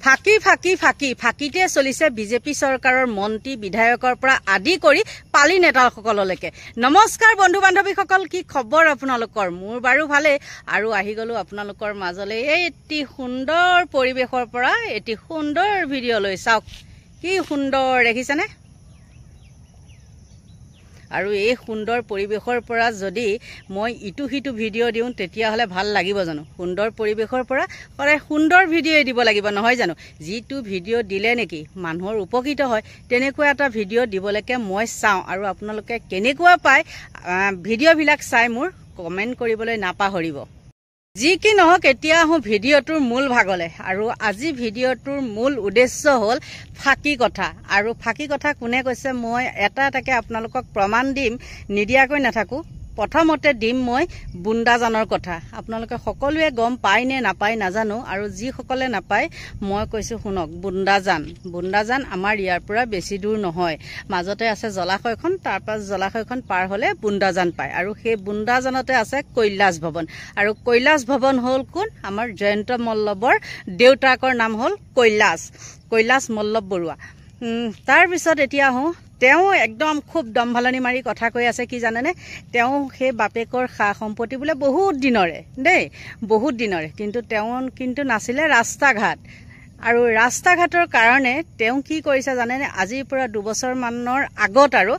ফাঁকি ফাঁকি ফাঁকি ফাঁকিতে চলিছে বিজেপি চৰকাৰৰ মন্ত্ৰী বিধায়কৰ পৰা আদি কৰি পালি নেতাসকললৈকে। নমস্কাৰ বন্ধু বান্ধৱীসকল, কি খবৰ আপোনালোকৰ? মোৰ বাৰু ভালেই। আৰু আহি গলো আপোনালোকৰ মাজলৈ এই এটি সুন্দৰ পৰিৱেশৰ পৰা এটি সুন্দৰ ভিডিঅ' লৈ। চাওক কি সুন্দৰ দেখিছেনে? আৰু এই সুন্দৰ পৰিৱেশৰ পৰা যদি মই ইটো সিটো ভিডিঅ' দিওঁ তেতিয়াহ'লে ভাল লাগিব জানো? সুন্দৰ পৰিৱেশৰ পৰা সদায় সুন্দৰ ভিডিঅ' দিব লাগিব নহয় জানো? যিটো ভিডিঅ' দিলে নেকি মানুহৰ উপকৃত হয় তেনেকুৱা এটা ভিডিঅ' দিবলৈকে মই চাওঁ। আৰু আপোনালোকে কেনেকুৱা পায় ভিডিঅ'বিলাক চাই মোৰ কমেণ্ট কৰিবলৈ নাপাহৰিব। যি কি নহওক, এতিয়া আহোঁ ভিডিঅ'টোৰ মূল ভাগলৈ। আৰু আজি ভিডিঅ'টোৰ মূল উদ্দেশ্য হ'ল ফাঁকি কথা। আৰু ফাঁকি কথা কোনে কৈছে মই এটা এটাকৈ আপোনালোকক প্ৰমাণ দিম, নিদিয়াকৈ নাথাকোঁ। প্ৰথমতে দিম মই বুন্দাজানৰ কথা। আপোনালোকে সকলোৱে গম পায় নে নাপায় নাজানো, আৰু যিসকলে নাপায় মই কৈছোঁ শুনক। বুন্দাজান আমাৰ ইয়াৰ পৰা বেছি দূৰ নহয়, মাজতে আছে জলাশয়খন, তাৰপৰা জলাশয়খন পাৰ হ'লে বুন্দাজান পায়। আৰু সেই বুন্দাজানতে আছে কৈলাশ ভৱন। আৰু কৈলাশ ভৱন হ'ল কোন? আমাৰ জয়ন্ত মল্লবৰ দেউতাকৰ নাম হ'ল কৈলাশ মল্লব বৰুৱা। তাৰপিছত এতিয়া আহোঁ, তেওঁ একদম খুব দম্ভালনি মাৰি কথা কৈ আছে কি জানেনে? তেওঁ সেই বাপেকৰ সা সম্পত্তি বোলে বহুত দিনৰে বহুত দিনৰে, কিন্তু নাছিলে ৰাস্তা ঘাট। আৰু ৰাস্তা ঘাটৰ কাৰণে তেওঁ কি কৰিছে জানেনে? আজিৰ পৰা 2 বছৰমানৰ আগত, আৰু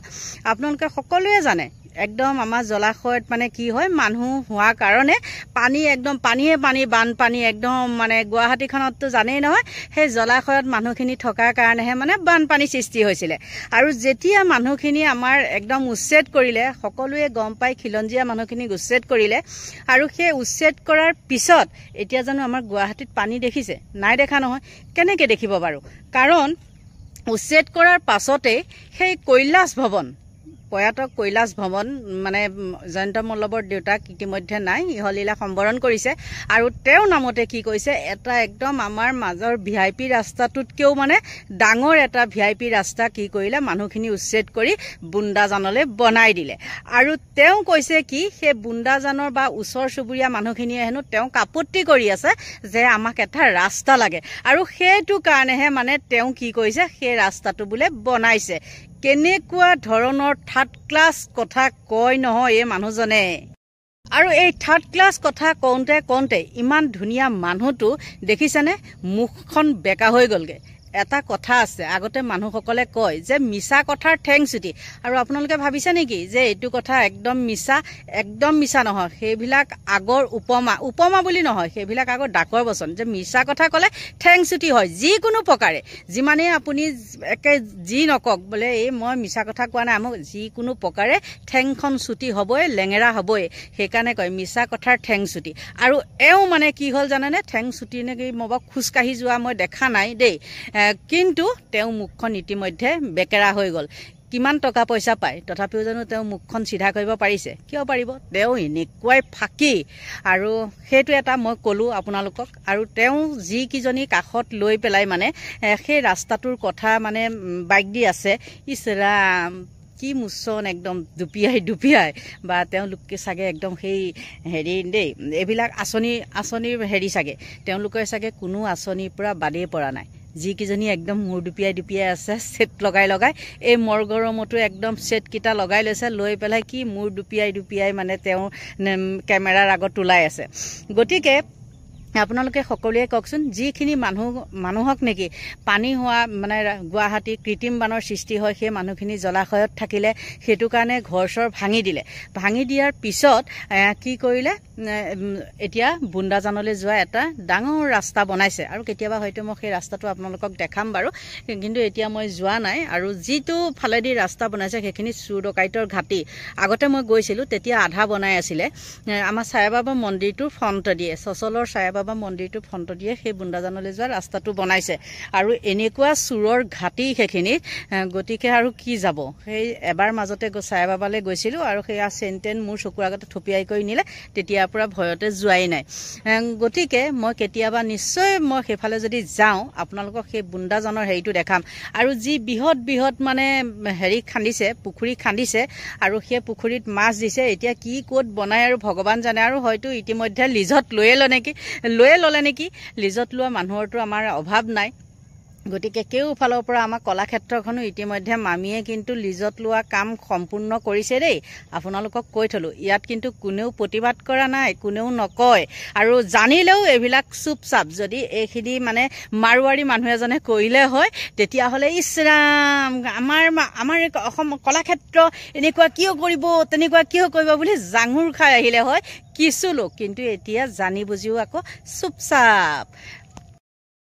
আপোনালোকে সকলোৱে জানে একদম আমাৰ জলাশয়ত মানে কি হয়, মানুহ হোৱাৰ কাৰণে পানীয়ে বানপানী একদম মানে গুৱাহাটীখনততো জানেই নহয়, সেই জলাশয়ত মানুহখিনি থকাৰ কাৰণেহে মানে বানপানী সৃষ্টি হৈছিলে। আৰু যেতিয়া মানুহখিনি আমাৰ একদম উচ্ছেদ কৰিলে, সকলোৱে গম পাই খিলঞ্জীয়া মানুহখিনিক উচ্ছেদ কৰিলে। আৰু সেই উচ্ছেদ কৰাৰ পিছত এতিয়া জানো আমাৰ গুৱাহাটীত পানী দেখিছে? নাই দেখা নহয়। কেনেকৈ দেখিব বাৰু? কাৰণ উচ্ছেদ কৰাৰ পাছতেই সেই প্ৰয়াত কৈলাশ ভৱন মানে জয়ন্ত মল্লবৰ দেউতাক ইতিমধ্যে নাই, ইহলীলা সম্বৰণ কৰিছে। আৰু তেওঁৰ নামতে কি কৰিছে, এটা একদম আমাৰ মাজৰ VIP ৰাস্তাটোতকৈও মানে ডাঙৰ এটা VIP ৰাস্তা কি কৰিলে, মানুহখিনি উচ্ছেদ কৰি বুন্দাজানলৈ বনাই দিলে। আৰু তেওঁ কৈছে কি, সেই বুন্দাজানৰ বা ওচৰ চুবুৰীয়া মানুহখিনিয়ে হেনো তেওঁক আপত্তি কৰি আছে যে আমাক এটা ৰাস্তা লাগে। আৰু সেইটো কাৰণেহে মানে তেওঁ কি কৰিছে, সেই ৰাস্তাটো বোলে বনাইছে। কেনেকুৱা ধৰণৰ থাৰ্ড ক্লাছ কথা কয় নহয় এই মানুহজনে। আৰু এই থাৰ্ড ক্লাছ কথা কওঁতে ইমান ধুনীয়া মানুহটো দেখিছেনে? মুখখন বেকা হৈ গ'লগৈ। এটা কথা আছে, আগতে মানুহসকলে কয় যে মিছা কথাৰ ঠেং চুটি। আৰু আপোনালোকে ভাবিছে নেকি যে এইটো কথা একদম মিছা নহয়? সেইবিলাক আগৰ উপমা বুলি নহয়, সেইবিলাক আগৰ ডাকৰ বচন, যে মিছা কথা ক'লে ঠেং চুটি হয় যিকোনো প্ৰকাৰে। যিমানেই আপুনি একে যি নকওক বোলে এই মই মিছা কথা কোৱা নাই, মোক যিকোনো প্ৰকাৰে ঠেংখন চুটি হ'বই, লেঙেৰা হ'বই। সেইকাৰণে কয় মিছা কথাৰ ঠেং চুটি। আৰু এওঁ মানে কি হ'ল জানেনে? ঠেং চুটি নেকি মই বাৰু খোজকাঢ়ি যোৱা মই দেখা নাই দেই, কিন্তু তেওঁ মুখখন ইতিমধ্যে বেকেৰা হৈ গ'ল। কিমান টকা পইচা পায়, তথাপিও জানো তেওঁ মুখখন চিধা কৰিব পাৰিছে? কিয় পাৰিব? তেওঁ এনেকুৱাই ফাঁকি। আৰু সেইটো এটা মই ক'লোঁ আপোনালোকক। আৰু তেওঁ যিকেইজনী কাষত লৈ পেলাই মানে সেই ৰাস্তাটোৰ কথা মানে বাইক দি আছে, ইছ ৰাম কি মোচন, একদম দুপিয়াই বা তেওঁলোকে চাগে একদম সেই এইবিলাক আঁচনিৰ চাগে তেওঁলোকে চাগে কোনো আঁচনিৰ পৰা বাদেই পৰা নাই। যিকেইজনী একদম মূৰ দুপিয়াই আছে, ছেট লগাই এই মৰগৰমতো একদম ছেটকেইটা লগাই লৈছে, লৈ পেলাই কি মূৰ দুপিয়াই মানে তেওঁ কেমেৰাৰ আগত ওলাই আছে। গতিকে আপোনালোকে সকলোৱে কওকচোন, যিখিনি মানুহক নেকি পানী হোৱা মানে গুৱাহাটী কৃত্ৰিম বানৰ সৃষ্টি হয়, সেই মানুহখিনি জলাশয়ত থাকিলে, সেইটো কাৰণে ঘৰ চৰ ভাঙি দিয়াৰ পিছত কি কৰিলে, এতিয়া বুন্দাজানলৈ যোৱা এটা ডাঙৰ ৰাস্তা বনাইছে। আৰু কেতিয়াবা হয়তো মই সেই ৰাস্তাটো আপোনালোকক দেখাম বাৰু, কিন্তু এতিয়া মই যোৱা নাই। আৰু যিটো ফালেদি ৰাস্তা বনাইছে সেইখিনি চুৰ ডকাইতৰ ঘাটি। আগতে মই গৈছিলোঁ, তেতিয়া আধা বনাই আছিলে। আমাৰ চাইবাবা মন্দিৰটোৰ ফ্ৰণ্ট দিয়ে, চচলৰ চাইবাবা মন্দিৰটোৰ ফ্ৰণ্ট দিয়ে সেই বুন্দাজানলৈ যোৱা ৰাস্তাটো বনাইছে। আৰু এনেকুৱা চুৰৰ ঘাটি সেইখিনিত, গতিকে আৰু কি যাব। সেই এবাৰ মাজতে চাইবাবালৈ গৈছিলোঁ, আৰু সেয়া চেণ্টেন মোৰ চকুৰ আগতে থপিয়াই কৰি নিলে, তেতিয়াৰ পৰা ভয়তে যোৱাই নাই গতিকে মই কেতিয়াবা নিশ্চয় মই সেইফালে যদি যাওঁ আপোনালোকক সেই বুন্দাজনৰ হেৰিটো দেখাম আৰু যি বৃহৎ মানে হেৰি খান্দিছে পুখুৰী খান্দিছে আৰু সেই পুখুৰীত মাছ দিছে এতিয়া কি ক'ত বনায় আৰু ভগৱান জানে আৰু হয়তো ইতিমধ্যে লিজত লৈয়ে ল'লে নেকি লিজত লোৱা মানুহৰতো আমাৰ অভাৱ নাই গতিকে কেউফালৰ পৰা আমাৰ কলাক্ষেত্ৰখনো ইতিমধ্যে মামীয়ে কিন্তু লিজত লোৱা কাম সম্পূৰ্ণ কৰিছে দেই আপোনালোকক কৈ থলোঁ ইয়াত কিন্তু কোনেও প্ৰতিবাদ কৰা নাই কোনেও নকয় আৰু জানিলেও এইবিলাক চুপচাপ যদি এইখিনি মানে মাৰোৱাৰী মানুহ এজনে কৰিলে হয় তেতিয়াহ'লে ইছৰাম আমাৰ অসম কলাক্ষেত্ৰ এনেকুৱা কিয় কৰিব তেনেকুৱা কিয় কৰিব বুলি জাঙুৰ খাই আহিলে হয় কিছু লোক কিন্তু এতিয়া জানি বুজিও আকৌ চুপচাপ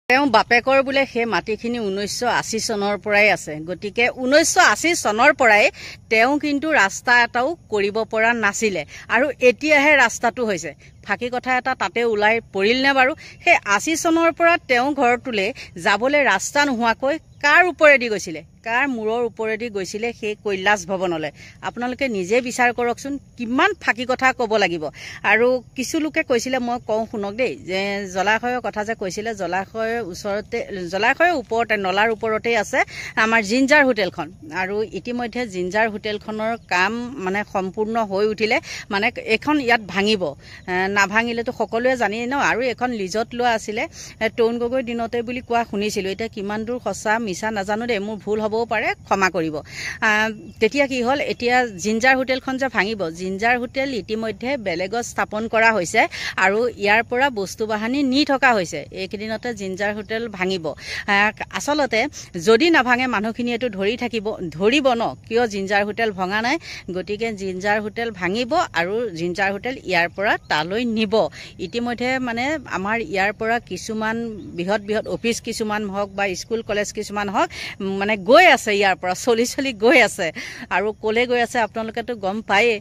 তেওঁ বাপেকৰ বোলে সেই মাটিখিনি 1980 চনৰ পৰাই আছে গতিকে 1980 চনৰ পৰাই তেওঁ কিন্তু ৰাস্তা এটাও কৰিব পৰা নাছিলে আৰু এতিয়াহে ৰাস্তাটো হৈছে ফাঁকি কথা এটা তাতে ওলাই পৰিল নে বাৰু সেই 80 চনৰ পৰা তেওঁ ঘৰটোলৈ যাবলৈ ৰাস্তা নোহোৱাকৈ কাৰ ওপৰেদি গৈছিলে কাৰ মূৰৰ ওপৰেদি গৈছিলে সেই কৈলাশ ভৱনলৈ আপোনালোকে নিজে বিচাৰ কৰকচোন কিমান ফাঁকি কথা ক'ব লাগিব আৰু কিছু লোকে কৈছিলে মই কওঁ শুনক দেই যে জলাশয়ৰ কথা যে কৈছিলে জলাশয়ৰ ওপৰতে নলাৰ ওপৰতেই আছে আমাৰ জিঞ্জাৰ হোটেলখন আৰু ইতিমধ্যে জিঞ্জাৰ হোটেলখনৰ কাম মানে সম্পূৰ্ণ হৈ উঠিলে মানে এখন ইয়াত ভাঙিব নাভাঙিলেতো সকলোৱে জানি ন আৰু এখন লিজত লোৱা আছিলে তৰুণ গগৈ দিনতে বুলি কোৱা শুনিছিলোঁ এতিয়া কিমান দূৰ সঁচা মিছা নাজানো দেই মোৰ ভুল হ'বও পাৰে ক্ষমা কৰিব তেতিয়া কি হ'ল এতিয়া জিঞ্জাৰ হোটেলখন যে ভাঙিব জিঞ্জাৰ হোটেল ইতিমধ্যে বেলেগত স্থাপন কৰা হৈছে আৰু ইয়াৰ পৰা বস্তু বাহানি নি থকা হৈছে এইকেইদিনতে জিঞ্জাৰ হোটেল ভাঙিব আচলতে যদি নাভাঙে মানুহখিনিয়েতো ধৰিব ন কিয় জিঞ্জাৰ হোটেল ভঙা নাই গতিকে জিঞ্জাৰ হোটেল ভাঙিব আৰু জিঞ্জাৰ হোটেল ইয়াৰ পৰা তালৈ নিব ইতিমধ্যে মানে আমাৰ ইয়াৰ পৰা কিছুমান বৃহৎ অফিচ কিছুমান হওক বা স্কুল কলেজ কিছুমান হওক মানে গৈ আছে ইয়াৰ পৰা চলি গৈ আছে আৰু ক'লে গৈ আছে আপোনালোকেতো গম পায়েই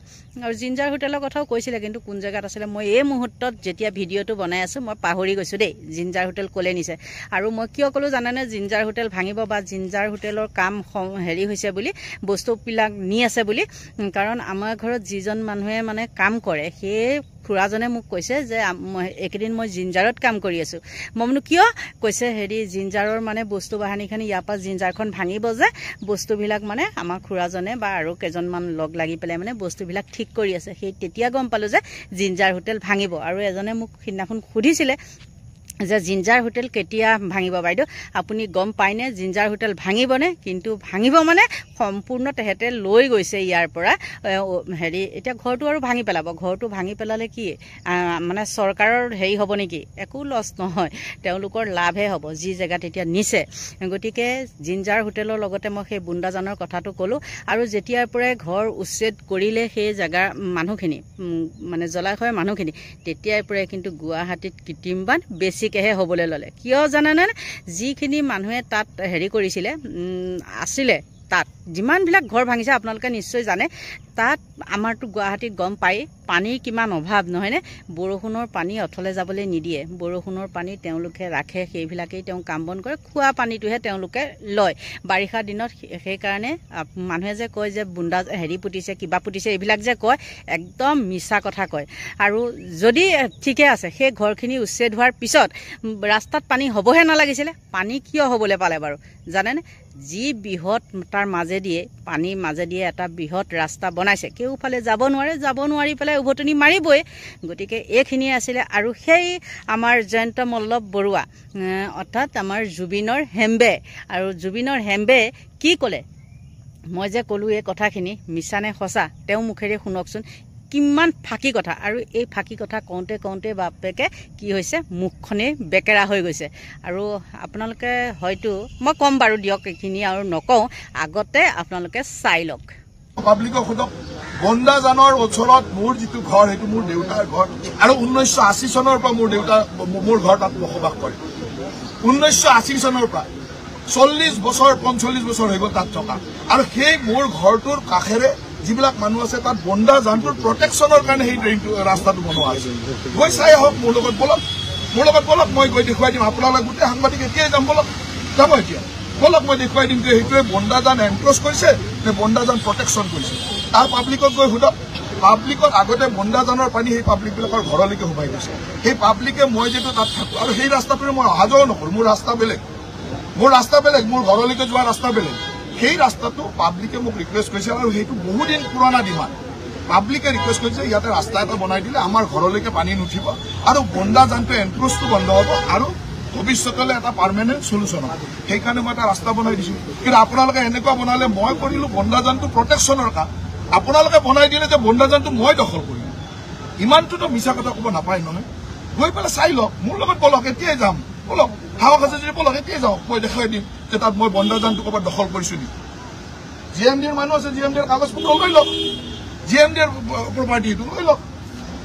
আৰু জিঞ্জাৰ হোটেলৰ কথাও কৈছিলে কিন্তু কোন জেগাত আছিলে মই এই মুহূৰ্তত যেতিয়া ভিডিঅ'টো বনাই আছোঁ মই পাহৰি গৈছোঁ দেই জিঞ্জাৰ হোটেল ক'লে নিছে আৰু মই কিয় ক'লোঁ জানেনে জিঞ্জাৰ হোটেল ভাঙিব বা জিঞ্জাৰ হোটেলৰ কাম হেৰি হৈছে বুলি বস্তুবিলাক নি আছে বুলি কাৰণ আমাৰ ঘৰত যিজন মানুহে মানে কাম কৰে সেই খুৰাজনে মোক কৈছে যে এইকেইদিন মই জিঞ্জাৰত কাম কৰি আছোঁ মই বোলো কিয় কৈছে হেৰি জিঞ্জাৰৰ মানে বস্তু বাহানিখিনি ইয়াৰ পৰা জিঞ্জাৰখন ভাঙিব যে বস্তুবিলাক মানে আমাৰ খুৰাজনে বা আৰু কেইজনমান লগ লাগি পেলাই মানে বস্তুবিলাক ঠিক কৰি আছে সেই তেতিয়া গম পালোঁ যে জিঞ্জাৰ হোটেল ভাঙিব আৰু এজনে মোক সিদিনাখন সুধিছিলে যে জিঞ্জাৰ হোটেল কেতিয়া ভাঙিব বাইদেউ আপুনি গম পায়নে জিঞ্জাৰ হোটেল ভাঙিবনে কিন্তু ভাঙিব মানে সম্পূৰ্ণ তেহেঁতে লৈ গৈছে ইয়াৰ পৰা হেৰি এতিয়া ঘৰটো আৰু ভাঙি পেলাব ঘৰটো ভাঙি পেলালে কি মানে চৰকাৰৰ হেৰি হ'ব নেকি একো লছ নহয় তেওঁলোকৰ লাভহে হ'ব যি জেগাত এতিয়া নিছে গতিকে জিঞ্জাৰ হোটেলৰ লগতে মই সেই বুন্দাজানৰ কথাটো ক'লোঁ আৰু যেতিয়াৰ পৰাই ঘৰ উচ্ছেদ কৰিলে সেই জেগাৰ মানুহখিনি মানে জলাশয়ৰ মানুহখিনি তেতিয়াৰ পৰাই কিন্তু গুৱাহাটীত কৃত্ৰিম বান বেছিকেহে হ'বলৈ ল'লে কিয় জানেনে যিখিনি মানুহে তাত হেৰি কৰিছিলে আছিলে তাত যিমানবিলাক ঘৰ ভাঙিছে আপোনালোকে নিশ্চয় জানে তাত আমাৰতো গুৱাহাটীত গম পায় পানীৰ কিমান অভাৱ নহয়নে বৰষুণৰ পানী অথলে যাবলৈ নিদিয়ে বৰষুণৰ পানী তেওঁলোকে ৰাখে সেইবিলাকেই তেওঁ কাম বন কৰে খোৱা পানীটোহে তেওঁলোকে লয় বাৰিষা দিনত সেইকাৰণে মানুহে যে কয় যে বুন্দা হেৰি পুতিছে কিবা পুতিছে এইবিলাক যে কয় একদম মিছা কথা কয় আৰু যদি ঠিকে আছে সেই ঘৰখিনি উচ্ছেদ হোৱাৰ পিছত ৰাস্তাত পানী হ'বহে নালাগিছিলে পানী কিয় হ'বলৈ পালে বাৰু জানেনে যি বৃহৎ তাৰ মাজেদিয়ে পানীৰ মাজেদিয়ে এটা বৃহৎ ৰাস্তা বনাইছে কেউফালে যাব নোৱাৰি পেলাই উভতনি মাৰিবই গতিকে এইখিনি আছিলে আৰু সেই আমাৰ জয়ন্ত মল্লৱ বৰুৱা অৰ্থাৎ আমাৰ জুবিনৰ হেম্বে আৰু জুবিনৰ হেম্বে কি ক'লে মই যে ক'লোঁ এই কথাখিনি মিছা নে সঁচা তেওঁ মুখেৰে শুনকচোন কিমান ফাঁকি কথা আৰু এই ফাঁকি কথা কওঁতে বাপেকে কি হৈছে মুখখনেই বেকেৰা হৈ গৈছে আৰু আপোনালোকে হয়তো মই ক'ম বাৰু দিয়ক এইখিনি আৰু নকওঁ আগতে আপোনালোকে চাই লওক পাব্লিকক সোধক বন্দাজানৰ ওচৰত মোৰ যিটো ঘৰ সেইটো মোৰ দেউতাৰ ঘৰ আৰু 1980 চনৰ পৰা মোৰ ঘৰ তাত বসবাস কৰে 1980 চনৰ পৰা 40 বছৰ 45 বছৰ হৈ গ'ল তাত থকা আৰু সেই মোৰ ঘৰটোৰ কাষেৰে যিবিলাক মানুহ আছে তাত বন্দাজানটোৰ প্ৰটেকশ্যনৰ কাৰণে সেই ৰাস্তাটো বনোৱা হৈছে গৈ চাই আহক মোৰ লগত বলক মই গৈ দেখুৱাই দিম আপোনালোক গোটেই সাংবাদিক এতিয়াই যাম বলক যাব এতিয়া বলক মই দেখুৱাই দিম যে সেইটোৱে বন্দাজান এনক্ৰ'চ কৰিছে নে বন্দাজান প্ৰটেকশ্যন কৰিছে তাৰ পাব্লিকক গৈ সোধক পাব্লিকত আগতে বন্দাজানৰ পানী সেই পাব্লিকবিলাকৰ ঘৰলৈকে সোমাই গৈছে সেই পাব্লিকে মই যেটো তাত থাকো আৰু সেই ৰাস্তাটোৰে মই অহা যোৱা নকৰো মোৰ ৰাস্তা বেলেগ মোৰ ঘৰলৈকে যোৱা ৰাস্তা বেলেগ সেই ৰাস্তাটো পাব্লিকে মোক ৰিকুৱেষ্ট কৰিছে আৰু সেইটো বহুত দিন পুৰণা ডিমাণ্ড পাব্লিকে ৰিকুৱেষ্ট কৰিছে ইয়াতে ৰাস্তা এটা বনাই দিলে আমাৰ ঘৰলৈকে পানী নুঠিব আৰু বন্দাজানটো এনক্ৰোচটো বন্ধ হ'ব আৰু ভৱিষ্যতলৈ এটা পাৰ্মানেণ্ট সলিউশ্যন হ'ব সেইকাৰণে মই এটা ৰাস্তা বনাই দিছোঁ কিন্তু আপোনালোকে এনেকুৱা বনালে মই কৰিলোঁ বন্দাজানটো প্ৰটেকশ্যনৰ কাম আপোনালোকে বনাই দিলে যে বন্দাজানটো মই দখল কৰিম ইমানটোতো মিছা কথা ক'ব নাপায় নহয় গৈ পেলাই চাই লওক মোৰ লগত বলক এতিয়াই যাম বলক সাহস আছে যদি বলক এতিয়াই যাওক মই দেখাই দিম যে তাত মই বন্দাজানটো ক'ৰবাত দখল কৰিছোঁ নেকি GMDৰ মানুহ আছে GMDৰ কাগজ পত্ৰ লৈ লওক GMDৰ প্ৰপাৰ্টিটো লৈ লওক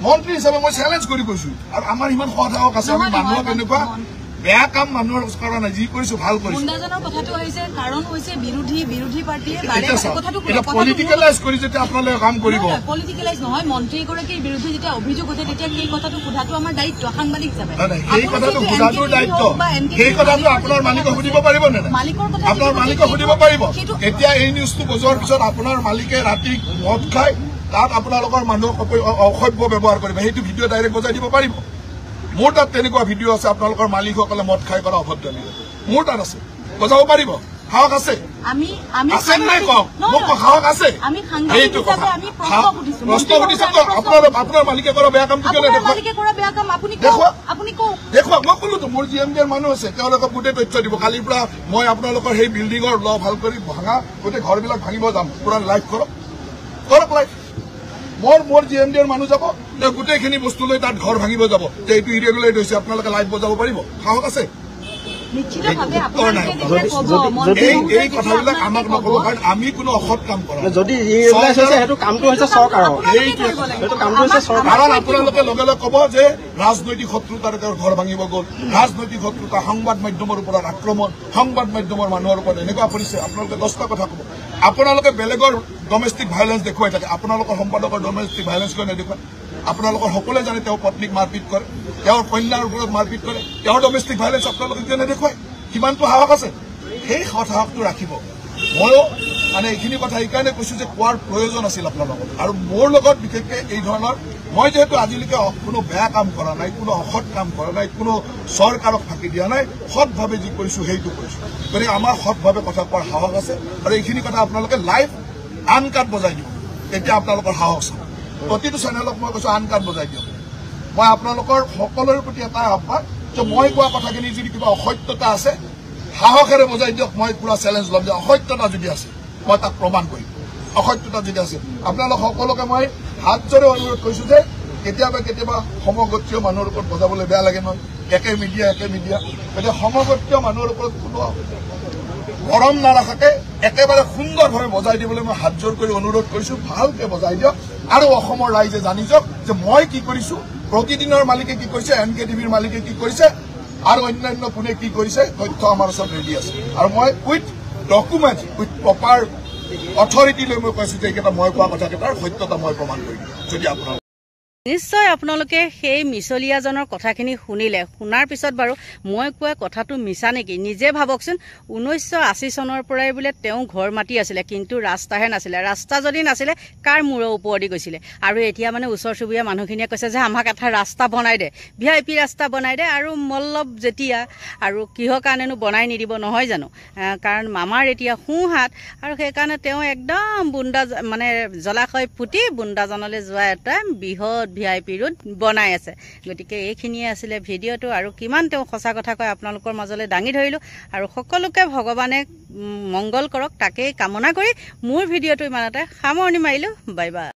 মন্ত্ৰী হিচাপে মই চেলেঞ্জ কৰি কৈছোঁ আৰু আমাৰ ইমান সাহস আছে আমি মানুহক এনেকুৱা বেয়া কাম মানুহৰ কৰা নাই যি কৰিছো ভাল কৰিছো বন্দাজানৰ কথাটো আহিছে কাৰণ হৈছে বিৰোধী পাৰ্টিয়ে এটা পলিটিকেলাইজ কৰি যেতিয়া আপোনালোকে কাম কৰিব পলিটিকেলাইজ নহয় মন্ত্ৰী গৰাকীৰ বিৰুদ্ধে যেতিয়া অভিযোগ উঠে তেতিয়া সেই কথাটো সোধাটো আমাৰ দায়িত্ব সাংবাদিক হিচাপে সেই কথাটো সোধাটোৰ দায়িত্ব সেই কথাটো আপোনাৰ মালিকক সুধিব পাৰিব নে আপোনাৰ মালিকক সুধিব পাৰিব এতিয়া এই নিউজটো বজোৱাৰ পিছত আপোনাৰ মালিকে ৰাতি মদ খাই তাত আপোনালোকৰ মানুহক অসভ্য ব্যৱহাৰ কৰিব সেইটো ভিডিঅ' ডাইৰেক্ট বজাই দিব পাৰিব মোৰ তাত তেনেকুৱা ভিডিঅ' আছে আপোনালোকৰ মালিকসকলে মদ খাই কৰা অভদ্ৰামী মোৰ তাত আছে বজাব পাৰিব সাহস আছে আছে নাই কওক মোক সাহস আছে সেইটো কথা প্ৰশ্ন সুধিছে আপোনাৰ মালিকে কৰা বেয়া কামটো কেলে দেখুৱাওক মই ক'লোতো মোৰ GMDৰ মানুহ আছে তেওঁলোকে গোটেই তথ্য দিব কালিৰ পৰা মই আপোনালোকৰ সেই বিল্ডিঙৰ ভাল কৰি ভাঙা গোটেই ঘৰবিলাক ভাঙিব যাম পুৰা লাইভ কৰক লাইভ মোৰ GMDৰ মানুহ যাব তেওঁ গোটেইখিনি বস্তু লৈ তাত ঘৰ ভাঙিব যাব যে এইটো ইৰেগুলাৰ হৈছে আপোনালোকে লাইভ বজাব পাৰিব সাহস আছে এই কথাবিলাক আমাক নক'ব কাৰণ আমি কোনো অসৎ কাম কৰা যদি কামটো হৈছে চৰকাৰৰ কাৰণ আপোনালোকে লগে লগে ক'ব যে ৰাজনৈতিক শত্ৰুতাৰ ঘৰ ভাঙিব গ'ল ৰাজনৈতিক শত্ৰুতা সংবাদ মাধ্যমৰ ওপৰত আক্ৰমণ সংবাদ মাধ্যমৰ মানুহৰ ওপৰত এনেকুৱা কৰিছে আপোনালোকে 10টা কথা ক'ব আপোনালোকে বেলেগৰ ডমেষ্টিক ভাইলেন্স দেখুৱাই থাকে আপোনালোকৰ সম্পাদকৰ ডমেষ্টিক ভাইলেন্স কিয় নেদেখুৱায় আপোনালোকৰ সকলোৱে জানে তেওঁ পত্নীক মাৰপিট কৰে তেওঁৰ কন্যাৰ ওপৰত মাৰপিট কৰে তেওঁৰ ডমেষ্টিক ভাইলেন্স আপোনালোকে কিয় নেদেখুৱায় কিমানটো সাহস আছে সেই সাহসটো ৰাখিব ময়ো মানে এইখিনি কথা এইকাৰণে কৈছোঁ যে কোৱাৰ প্ৰয়োজন আছিল আপোনালোকৰ আৰু মোৰ লগত বিশেষকৈ এই ধৰণৰ মই যিহেতু আজিলৈকে কোনো বেয়া কাম কৰা নাই কোনো অসৎ কাম কৰা নাই কোনো চৰকাৰক ফাঁকি দিয়া নাই সৎভাৱে যি কৰিছোঁ সেইটো কৰিছোঁ গতিকে আমাৰ সৎভাৱে কথা কোৱাৰ সাহস আছে আৰু এইখিনি কথা আপোনালোকে লাইভ আনকাট বজাই দিব তেতিয়া আপোনালোকৰ সাহস আছে প্ৰতিটো চেনেলক মই কৈছোঁ আনকাট বজাই দিয়ক মই আপোনালোকৰ সকলোৰে প্ৰতি এটা আহ্বান যে মই কোৱা কথাখিনি যদি কিবা অসত্যতা আছে সাহসেৰে বজাই দিয়ক মই পুৰা চেলেঞ্জ ল'ম যে অসত্যতা যদি আছে মই তাক প্ৰমাণ কৰিম অসত্যতা যদি আছে আপোনালোক সকলোকে মই হাত জোৰে অনুৰোধ কৰিছোঁ যে কেতিয়াবা সমগোত্ৰীয় মানুহৰ ওপৰত বজাবলৈ বেয়া লাগে নহয় একে মিডিয়া গতিকে সমগোত্ৰীয় মানুহৰ ওপৰত কোনো গৰম নাৰাখাকে একেবাৰে সুন্দৰভাৱে বজাই দিবলৈ মই হাত জোৰ কৰি অনুৰোধ কৰিছোঁ ভালকে বজাই দিয়ক আৰু অসমৰ ৰাইজে জানি যাওক যে মই কি কৰিছোঁ প্ৰতিদিনৰ মালিকে কি কৰিছে NKTVৰ মালিকে কি কৰিছে আৰু অন্যান্য কোনে কি কৰিছে তথ্য আমাৰ ওচৰত ৰেডি আছে আৰু মই with document with proper authority লৈ মই কৈছোঁ যে এইকেইটা মই কোৱা কথাকেইটাৰ সত্যতা মই প্ৰমাণ কৰিম যদি আপোনাৰ নিশ্চয় আপোনালোকে সেই মিছলীয়াজনৰ কথাখিনি শুনাৰ পিছত বাৰু মই কোৱা কথাটো মিছা নেকি নিজে ভাবকচোন 1980 চনৰ পৰাই বোলে তেওঁ ঘৰ মাটি আছিলে কিন্তু ৰাস্তাহে নাছিলে ৰাস্তা যদি নাছিলে কাৰ মূৰৰ ওপৰেদি গৈছিলে আৰু এতিয়া মানে ওচৰ চুবুৰীয়া মানুহখিনিয়ে কৈছে যে আমাক এটা ৰাস্তা বনাই দে VIP ৰাস্তা বনাই দে আৰু মল্লব যেতিয়া আৰু কিহৰ কাৰণেনো বনাই নিদিব নহয় জানো কাৰণ মামাৰ এতিয়া সোঁহাত আৰু সেইকাৰণে তেওঁ একদম বুন্দা মানে জলাশয় পুতি বুন্দাজনলৈ যোৱা এটা বৃহৎ VIP ৰোড বনাই আছে গতিকে এইখিনিয়ে আছিলে ভিডিঅ'টো আৰু কিমান তেওঁ সঁচা কথা কয় আপোনালোকৰ মাজলৈ দাঙি ধৰিলোঁ আৰু সকলোকে ভগৱানে মংগল কৰক তাকেই কামনা কৰি মোৰ ভিডিঅ'টো ইমানতে সামৰণি মাৰিলোঁ বাই বাই